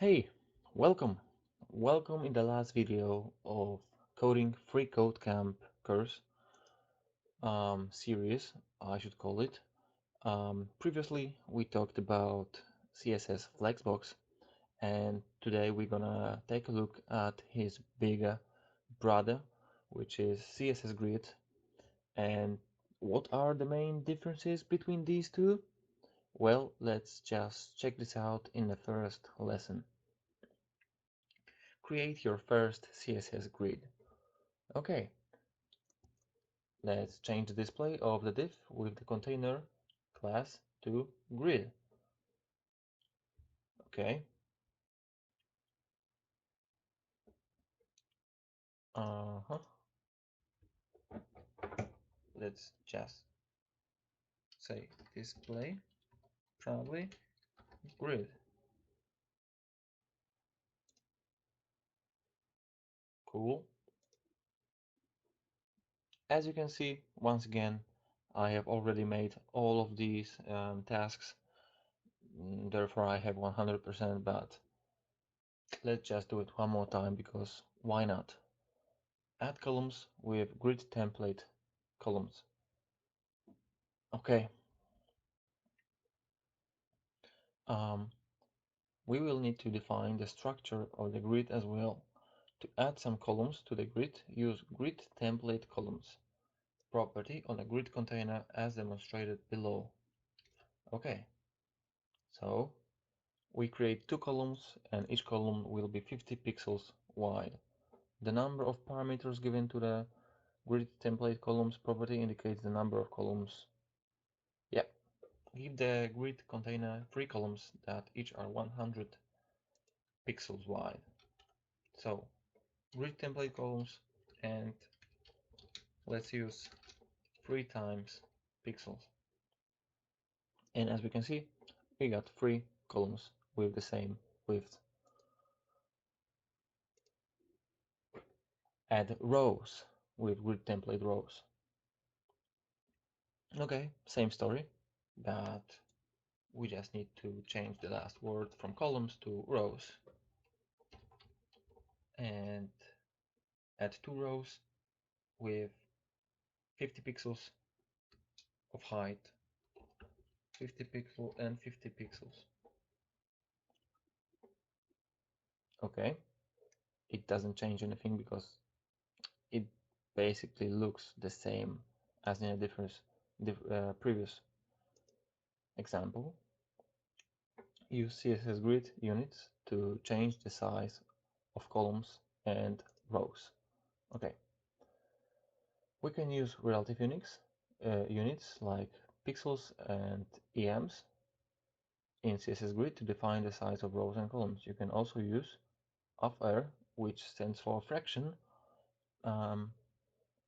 Hey, welcome. Welcome in the last video of coding freeCodeCamp course series, I should call it. Previously, we talked about CSS Flexbox, and today we're gonna take a look at his bigger brother, which is CSS Grid. And what are the main differences between these two? Well, let's just check this out in the first lesson. Create your first CSS grid. Okay, let's change the display of the div with the container class to grid. Okay, uh-huh. Let's just say display probably grid. Cool. As you can see, once again, I have already made all of these tasks. Therefore, I have 100%, but let's just do it one more time because why not? Add columns with grid template columns. Okay. Um, we will need to define the structure of the grid as well. To add some columns to the grid, use grid template columns property on a grid container as demonstrated below. Okay, so we create two columns and each column will be 50 pixels wide. The number of parameters given to the grid template columns property indicates the number of columns. Yeah, give the grid container three columns that each are 100 pixels wide. So grid template columns, and let's use 3 times pixels. And as we can see, we got 3 columns with the same width. Add rows with grid template rows. Okay, same story, but we just need to change the last word from columns to rows. And add 2 rows with 50 pixels of height, 50 pixel and 50 pixels. Okay, it doesn't change anything because it basically looks the same as in a previous example. Use CSS Grid Units to change the size of columns and rows. Okay, we can use relative units like pixels and EMs in CSS Grid to define the size of rows and columns. You can also use FR, which stands for fraction,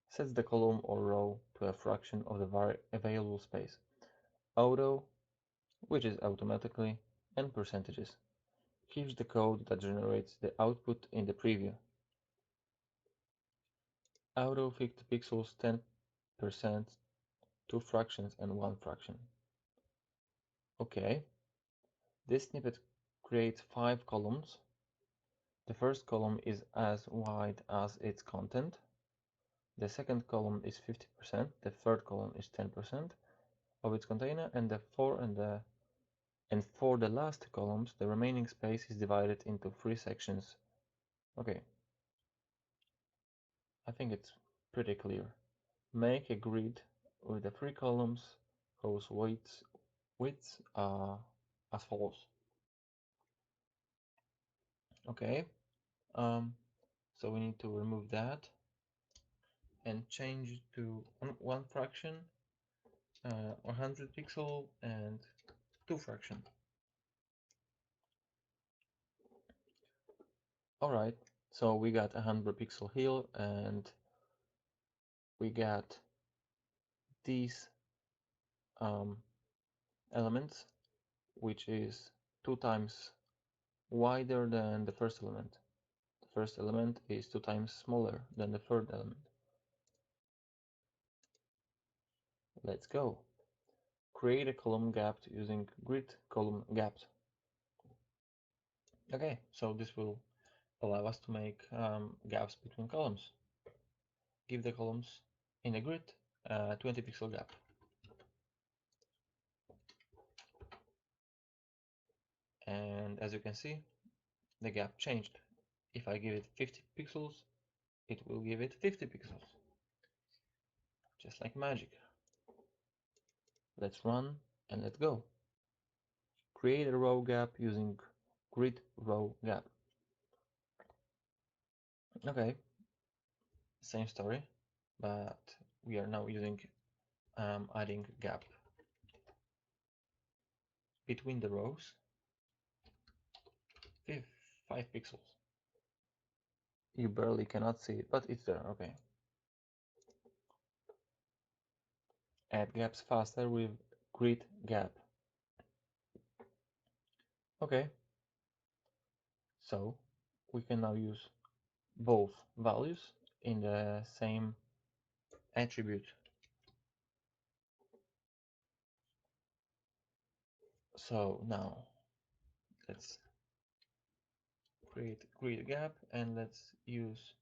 sets the column or row to a fraction of the available space. Auto, which is automatically, and percentages, keeps the code that generates the output in the preview. Auto 50 pixels, 10%, 2 fractions, and 1 fraction. Okay, this snippet creates 5 columns. The first column is as wide as its content. The second column is 50%. The third column is 10% of its container, and for the last columns, the remaining space is divided into 3 sections. Okay, I think it's pretty clear. Make a grid with the 3 columns whose widths are as follows. Okay, so we need to remove that and change it to one fraction, 100 pixel and 2 fraction. Alright, so we got 100 pixel here and we got these elements, which is 2 times wider than the first element. The first element is 2 times smaller than the third element. Let's go. Create a column gapped using grid column gapped. Okay, so this will allow us to make gaps between columns. Give the columns in a grid 20 pixel gap. And as you can see, the gap changed. If I give it 50 pixels, it will give it 50 pixels. Just like magic. Let's run and let's go. Create a row gap using grid row gap. Okay, same story, but we are now using adding gap between the rows, 5 pixels. You barely cannot see it, but it's there. Okay. Add gaps faster with grid gap. Okay, so we can now use both values in the same attribute. So now let's create grid gap and let's use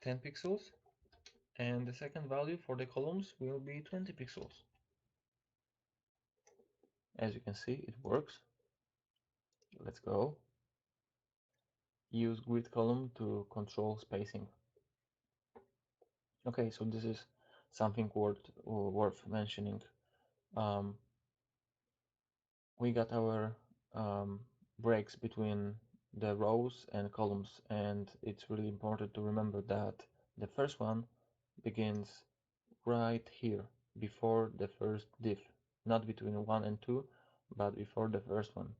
10 pixels, and the second value for the columns will be 20 pixels. As you can see, it works. Let's go. Use grid column to control spacing. Okay, so this is something worth mentioning. We got our breaks between the rows and columns, and it's really important to remember that the first one begins right here before the first div, not between 1 and 2, but before the first one.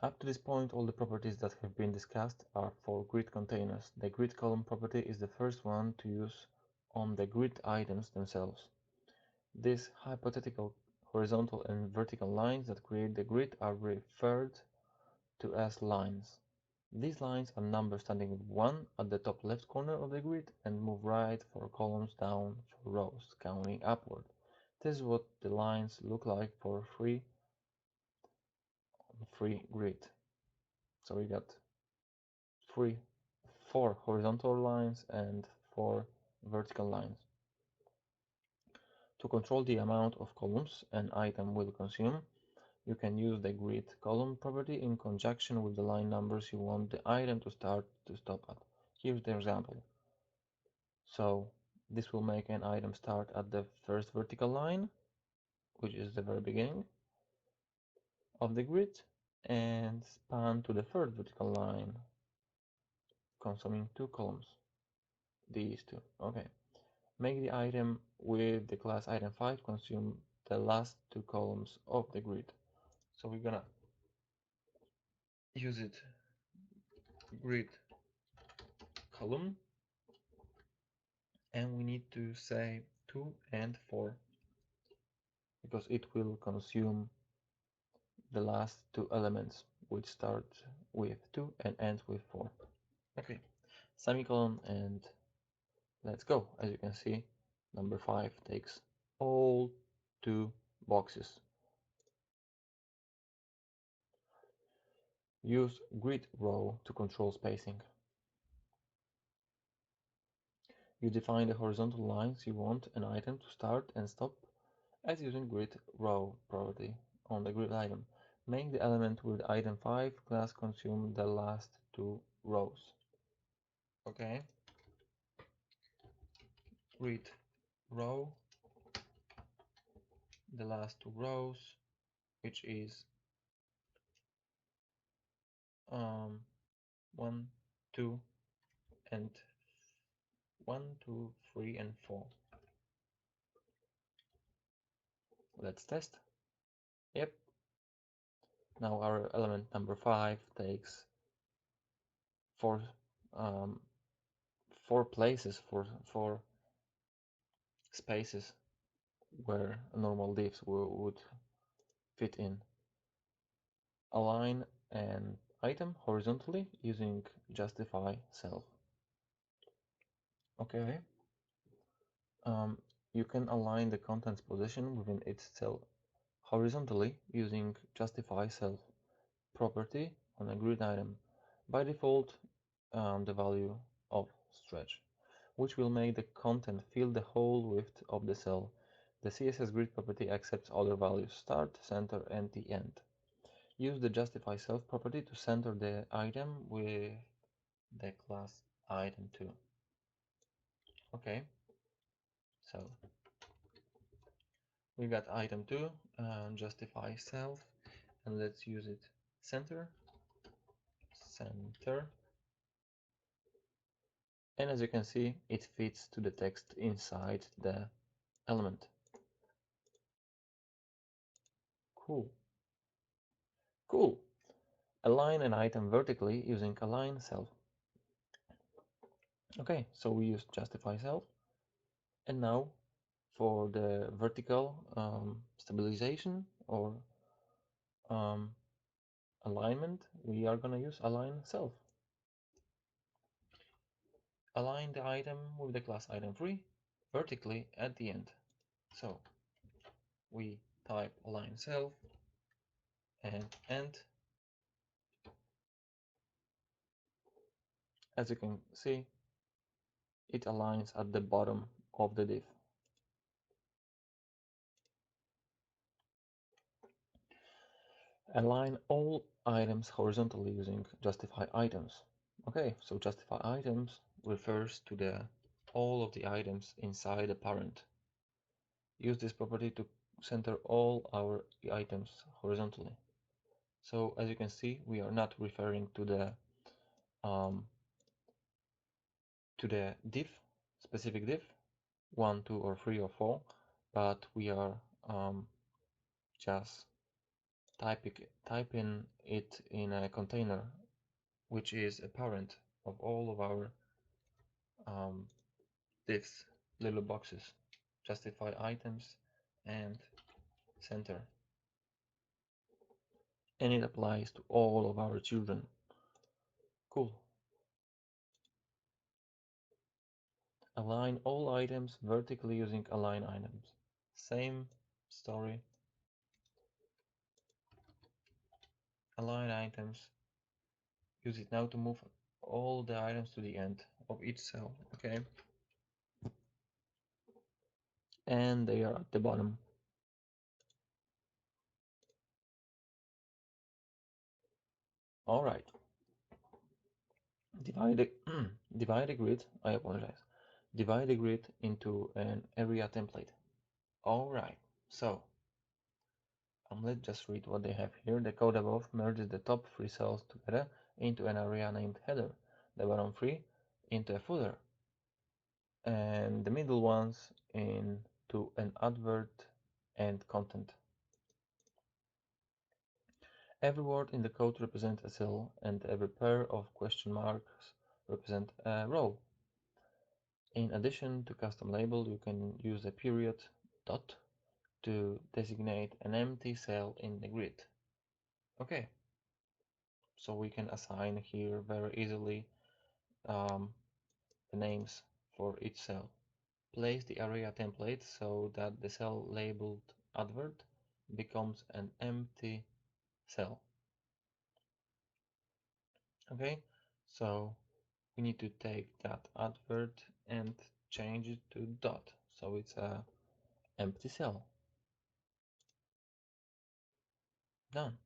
Up to this point, all the properties that have been discussed are for grid containers. The grid column property is the first one to use on the grid items themselves. These hypothetical horizontal and vertical lines that create the grid are referred to as lines. These lines are numbers starting with 1 at the top left corner of the grid and move right for columns, down for rows, counting upward. This is what the lines look like for free grid. So we got 4 horizontal lines and 4 vertical lines. To control the amount of columns an item will consume, you can use the grid column property in conjunction with the line numbers you want the item to start to stop at. Here's the example. So this will make an item start at the first vertical line, which is the very beginning of the grid, and span to the third vertical line, consuming 2 columns. These two. Okay. Make the item with the class item5 consume the last 2 columns of the grid. So we're gonna use it grid column, and we need to say 2 and 4 because it will consume the last 2 elements, which start with 2 and ends with 4. Okay, semicolon, and let's go. As you can see, number 5 takes all 2 boxes. Use grid row to control spacing. You define the horizontal lines you want an item to start and stop as using grid row property on the grid item. Make the element with item5 class consume the last 2 rows. Okay. Grid row, the last 2 rows, which is 1, 2, and 1, 2, 3, and 4. Let's test. Yep. Now our element number 5 takes 4 places, for spaces where normal divs would fit in. Align an item horizontally using justify self. Okay. You can align the content's position within its cell horizontally using justify self property on a grid item. By default, the value of stretch, which will make the content fill the whole width of the cell. The CSS Grid property accepts other values, start, center, and the end. Use the justify self property to center the item with the class item2. Okay, so we got item2, justify self, and let's use it center, center. And as you can see, it fits to the text inside the element. Cool. Cool. Align an item vertically using align self. Okay, so we use justify self. And now for the vertical stabilization or um, alignment, we are going to use align self. Align the item with the class item3 vertically at the end. So we type align self and end. As you can see, it aligns at the bottom of the div. Align all items horizontally using justify items. Okay, so justify items refers to the all of the items inside the parent. Use this property to center all our items horizontally. So as you can see, we are not referring to the div, specific div, 1, 2, or 3, or 4, but we are just typing it in a container, which is a parent of all of our divs, little boxes, justify items, and center. And it applies to all of our children. Cool. Align all items vertically using align items. Same story. Align items. Use it now to move all the items to the end of each cell. Okay. And they are at the bottom. All right. Divide the divide the grid. I apologize. Divide the grid into an area template. All right. So let's just read what they have here. The code above merges the top three cells together into an area named header, the bottom three into a footer, and the middle ones into an advert and content. Every word in the code represents a cell, and every pair of question marks represent a row. In addition to custom label, you can use a period dot to designate an empty cell in the grid. Okay, so we can assign here very easily the names for each cell. Place the area template so that the cell labeled advert becomes an empty cell. Okay, so we need to take that advert and change it to dot, so it's a empty cell. Done.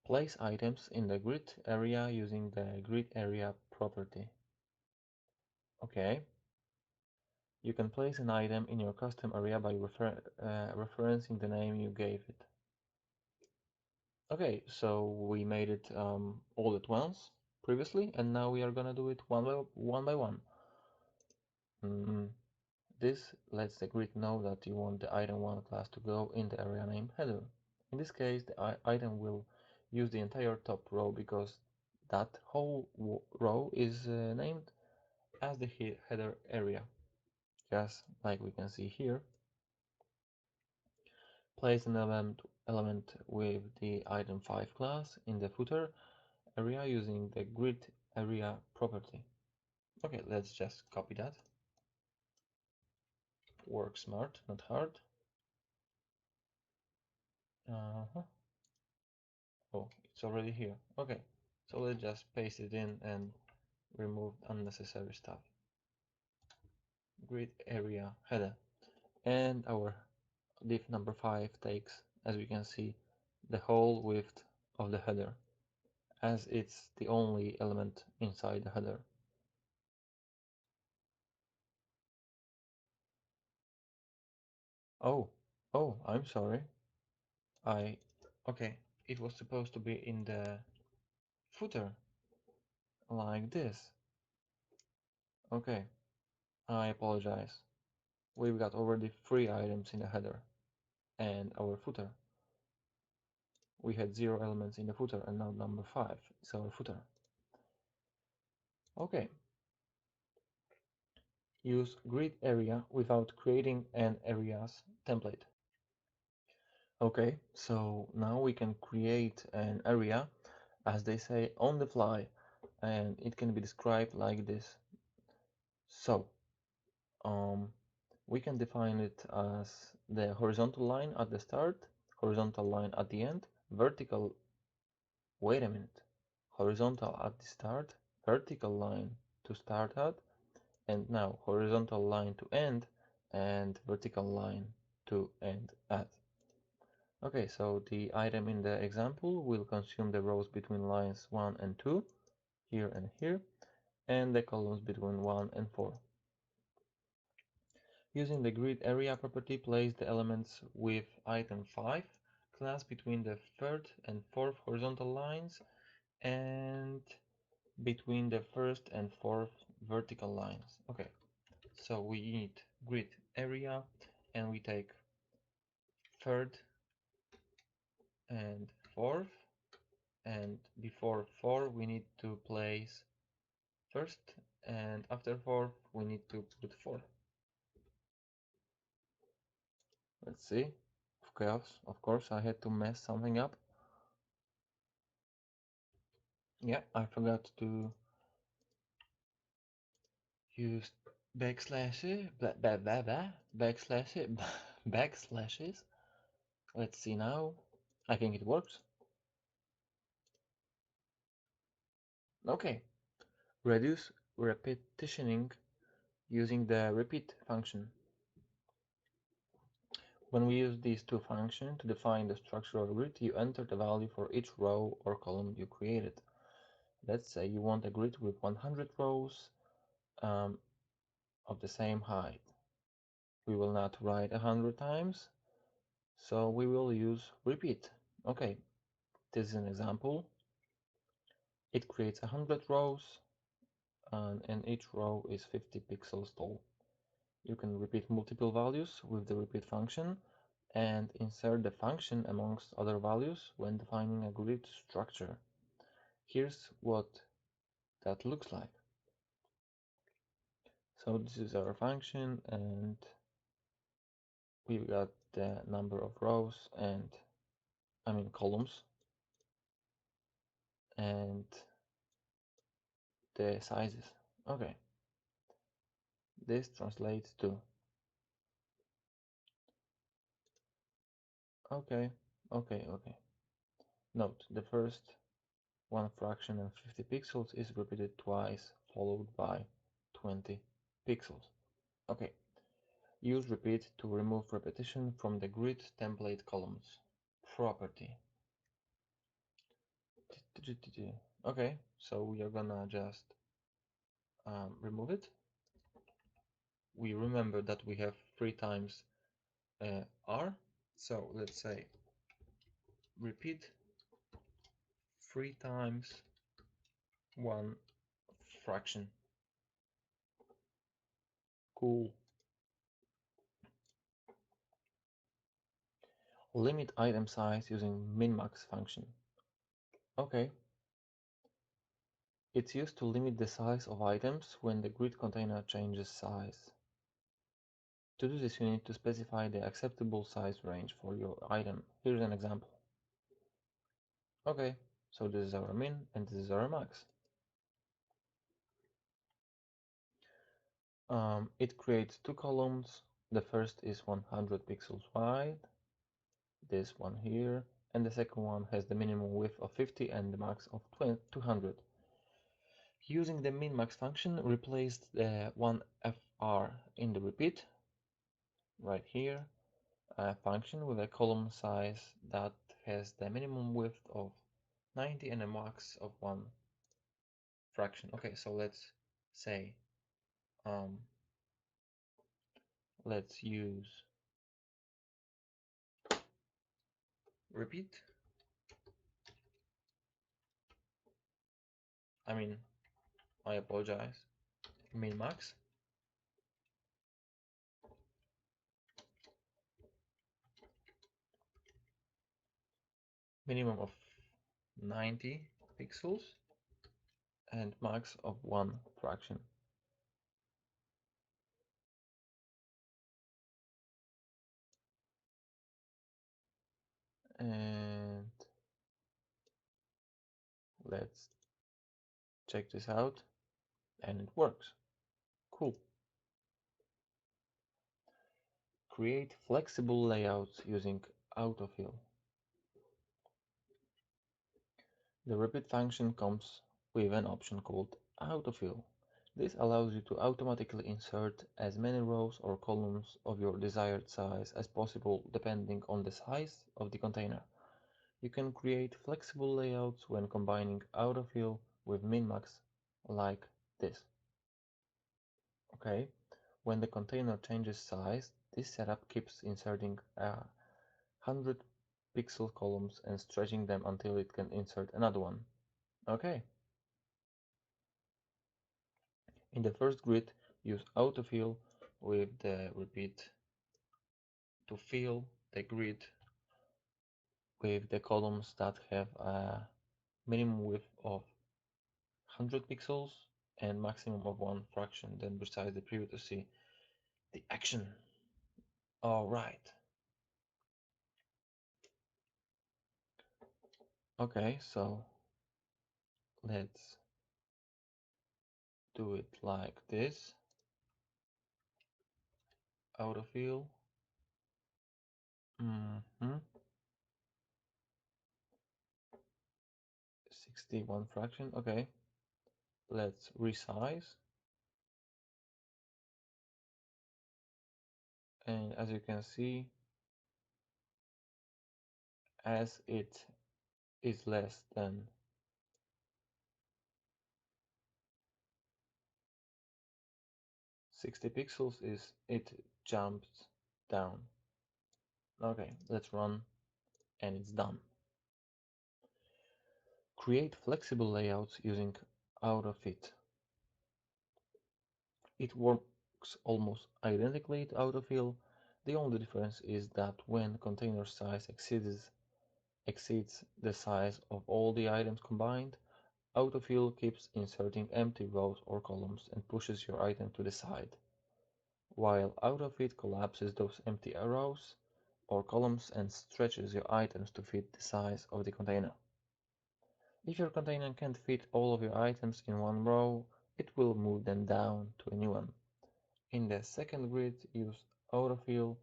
Place items in the grid area using the grid area property. Okay. You can place an item in your custom area by referencing the name you gave it. Okay, so we made it all at once previously, and now we are gonna do it one by one. This lets the grid know that you want the item1 class to go in the area name header. In this case, the item will use the entire top row because that whole row is named as the header area, just like we can see here. Place an element with the item5 class in the footer area using the grid area property. Okay, let's just copy that. Work smart, not hard. Uh-huh. Oh, it's already here. Okay, so let's just paste it in and remove unnecessary stuff. Grid area header. And our div number 5 takes, as we can see, the whole width of the header, as it's the only element inside the header. Oh, I'm sorry. Okay, it was supposed to be in the footer, like this. Okay, I apologize. We've got already 3 items in the header and our footer. We had 0 elements in the footer, and now number 5 is our footer. Okay, use grid area without creating an areas template. Okay, so now we can create an area, as they say, on the fly, and it can be described like this. So, we can define it as the horizontal line at the start, horizontal line at the end, vertical, wait a minute, horizontal at the start, vertical line to start at, and now horizontal line to end, and vertical line to end at. Okay, so the item in the example will consume the rows between lines 1 and 2, here and here, and the columns between 1 and 4. Using the grid area property, place the elements with item 5 class between the third and fourth horizontal lines and between the first and fourth vertical lines. Okay, so we need grid area and we take third and fourth, and before 4 we need to place first, and after 4 we need to put 4. Let's see. Chaos, of course, I had to mess something up. Yeah, I forgot to use backslashes, backslashes, backslashes. Let's see now. I think it works. Okay, reduce repetitioning using the repeat function. When we use these two functions to define the structure of a grid, you enter the value for each row or column you created. Let's say you want a grid with 100 rows of the same height. We will not write 100 times, so we will use repeat. Okay, this is an example. It creates 100 rows, and each row is 50 pixels tall. You can repeat multiple values with the repeat function and insert the function amongst other values when defining a grid structure. Here's what that looks like. So this is our function, and we've got the number of rows and columns, and the sizes. Okay, this translates to okay. Note the first one fraction and 50 pixels is repeated twice, followed by 20 pixels. Okay, use repeat to remove repetition from the grid template columns. Property. Okay, so we are gonna just remove it. We remember that we have 3 times r, so let's say repeat 3 times 1 fraction. Cool. Limit item size using MinMax function. Okay, it's used to limit the size of items when the grid container changes size. To do this, you need to specify the acceptable size range for your item. Here's an example. Okay, so this is our min and this is our max. It creates two columns. The first is 100 pixels wide, this one here, and the second one has the minimum width of 50 and the max of 200. Using the MinMax function, replace the 1fr in the repeat, right here, a function with a column size that has the minimum width of 90 and a max of one fraction. Okay, so let's say, let's use repeat. I mean, I apologize. MinMax. Minimum of 90 pixels and max of one fraction. And let's check this out, and it works. Cool. Create flexible layouts using Autofill. The repeat function comes with an option called Autofill. This allows you to automatically insert as many rows or columns of your desired size as possible depending on the size of the container. You can create flexible layouts when combining Autofill with MinMax like this. Okay, when the container changes size, this setup keeps inserting 100 pixel columns and stretching them until it can insert another one. Okay. In the first grid, use autofill with the repeat to fill the grid with the columns that have a minimum width of 100 pixels and maximum of one fraction, then resize the preview to see the action. All right. Okay, so let's do it like this. Autofill. 61 fraction. Okay, let's resize. And as you can see, as it is less than 60 pixels, it jumps down. Okay, let's run, and it's done. Create flexible layouts using Autofit. It works almost identically to Autofill. The only difference is that when container size exceeds the size of all the items combined, Autofill keeps inserting empty rows or columns and pushes your item to the side, while Autofit collapses those empty rows or columns and stretches your items to fit the size of the container. If your container can't fit all of your items in one row, it will move them down to a new one. In the second grid, use Autofill,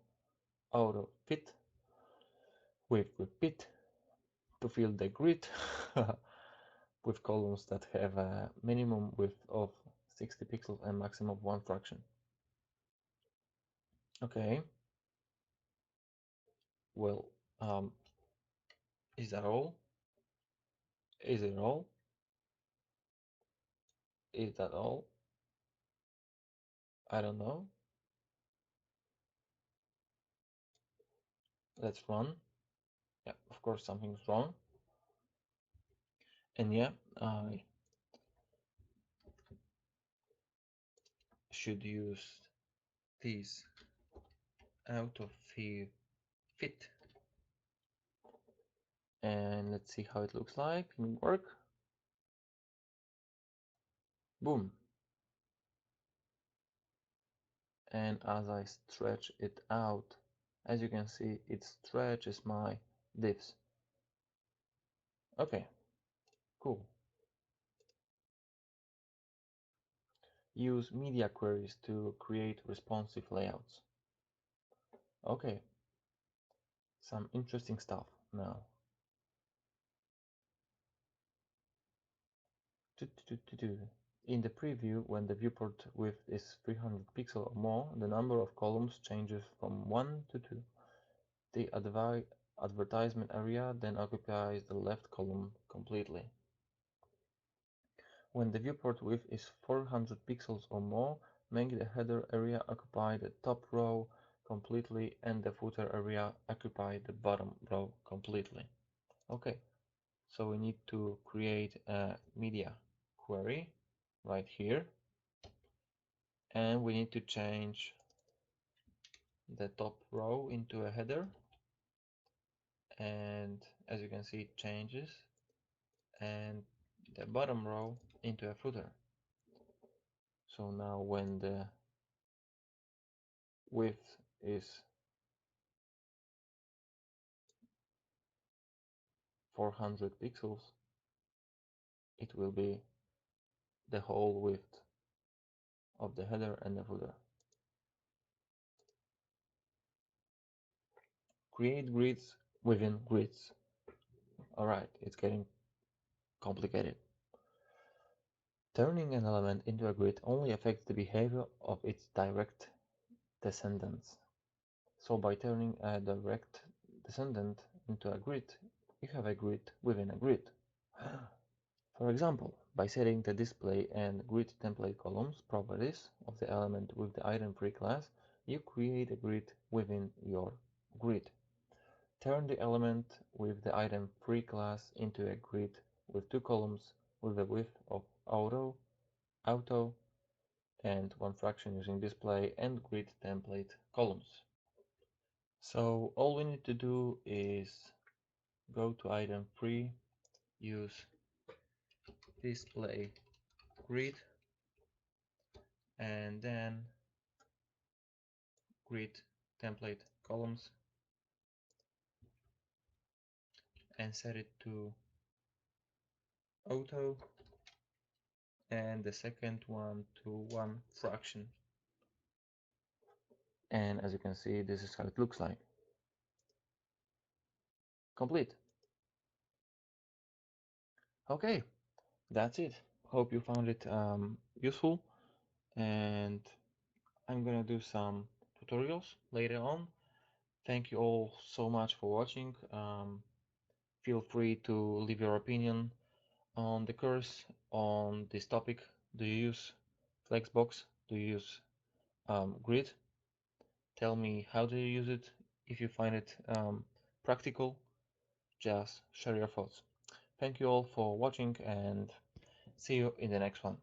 Autofit with repeat to fill the grid with columns that have a minimum width of 60 pixels and maximum of one fraction. Okay, well, is that all? Is it all? Is that all? I don't know. Let's run. Yeah, of course something's wrong. And yeah, I should use this Autofill fit. And let's see how it looks like in work. Boom. And as I stretch it out, as you can see, it stretches my divs. Okay, cool. Use media queries to create responsive layouts. Okay, some interesting stuff now. In the preview, when the viewport width is 300 pixels or more, the number of columns changes from 1 to 2. The advertisement area then occupies the left column completely. When the viewport width is 400 pixels or more, make the header area occupy the top row completely and the footer area occupy the bottom row completely. Okay, so we need to create a media query right here, and we need to change the top row into a header, and as you can see it changes, and the bottom row into a footer. So now when the width is 400 pixels, it will be the whole width of the header and the footer. Create grids within grids. Alright, it's getting complicated. Turning an element into a grid only affects the behavior of its direct descendants. So by turning a direct descendant into a grid, you have a grid within a grid. For example, by setting the display and grid template columns properties of the element with the item free class, you create a grid within your grid. Turn the element with the item free class into a grid with two columns with a width of auto, and one fraction using display and grid template columns. So all we need to do is go to item free, use display grid, and then grid template columns, and set it to auto, and the second one to one fraction. And as you can see, this is how it looks like. Complete. Okay, that's it. Hope you found it useful, and I'm gonna do some tutorials later on. Thank you all so much for watching. Feel free to leave your opinion on the course on this topic. Do you use Flexbox? Do you use Grid? Tell me how do you use it. If you find it practical, just share your thoughts. Thank you all for watching, and see you in the next one.